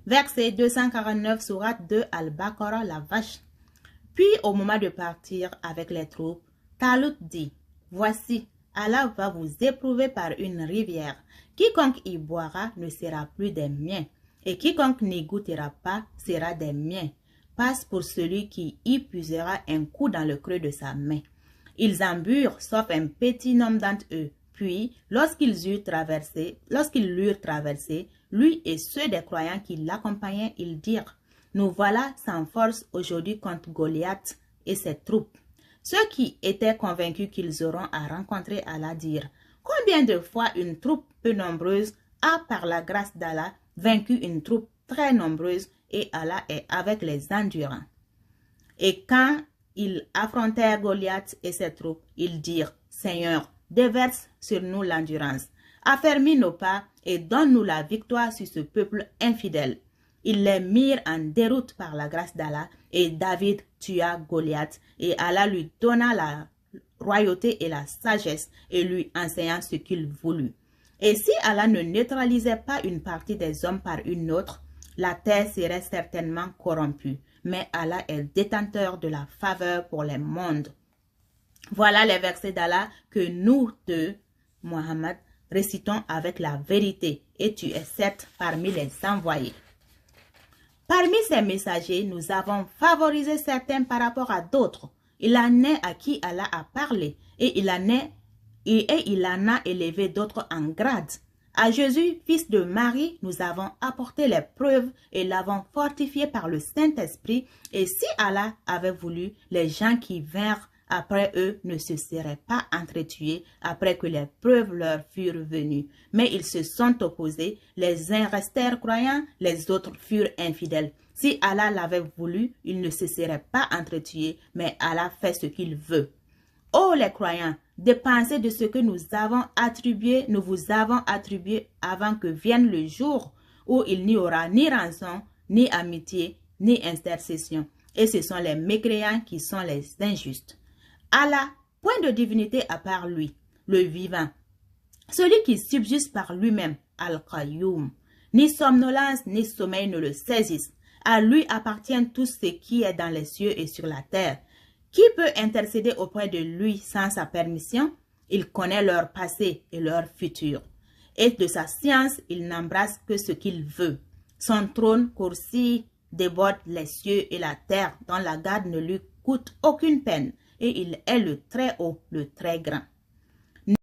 Verset 249, sourate 2 Al-Baqarah, la vache. Puis au moment de partir avec les troupes, Talut dit, « Voici, Allah va vous éprouver par une rivière. Quiconque y boira ne sera plus des miens, et quiconque n'y goûtera pas sera des miens. Passe pour celui qui y puisera un coup dans le creux de sa main. » Ils en burent, sauf un petit nombre d'entre eux. Puis, lorsqu'ils l'eurent traversé, lui et ceux des croyants qui l'accompagnaient, ils dirent, « Nous voilà sans force aujourd'hui contre Goliath et ses troupes. » Ceux qui étaient convaincus qu'ils auront à rencontrer Allah dirent, « Combien de fois une troupe peu nombreuse a, par la grâce d'Allah, vaincu une troupe très nombreuse et Allah est avec les endurants. » Et quand ils affrontèrent Goliath et ses troupes, ils dirent, « Seigneur, déverse sur nous l'endurance, affermis nos pas et donne-nous la victoire sur ce peuple infidèle. » Ils les mirent en déroute par la grâce d'Allah et David tua Goliath et Allah lui donna la royauté et la sagesse et lui enseigna ce qu'il voulut. Et si Allah ne neutralisait pas une partie des hommes par une autre, la terre serait certainement corrompue. Mais Allah est détenteur de la faveur pour les mondes. Voilà les versets d'Allah que nous deux, Mohammed, récitons avec la vérité, et tu es certes parmi les envoyés. Parmi ces messagers, nous avons favorisé certains par rapport à d'autres. Il en est à qui Allah a parlé, et il en a élevé d'autres en grade. À Jésus, fils de Marie, nous avons apporté les preuves et l'avons fortifié par le Saint-Esprit. Et si Allah avait voulu, les gens qui vinrent après eux ne se seraient pas entretués après que les preuves leur furent venues. Mais ils se sont opposés, les uns restèrent croyants, les autres furent infidèles. Si Allah l'avait voulu, ils ne se seraient pas entretués, mais Allah fait ce qu'il veut. Ô les croyants, dépensez de ce que nous vous avons attribué avant que vienne le jour où il n'y aura ni rançon, ni amitié, ni intercession. Et ce sont les mécréants qui sont les injustes. Allah, point de divinité à part lui, le vivant, celui qui subsiste par lui-même, Al-Qayyum. Ni somnolence, ni sommeil ne le saisissent. À lui appartient tout ce qui est dans les cieux et sur la terre. Qui peut intercéder auprès de lui sans sa permission? Il connaît leur passé et leur futur. Et de sa science, il n'embrasse que ce qu'il veut. Son trône Kursi déborde les cieux et la terre, dont la garde ne lui coûte aucune peine. Et il est le très haut, le très grand.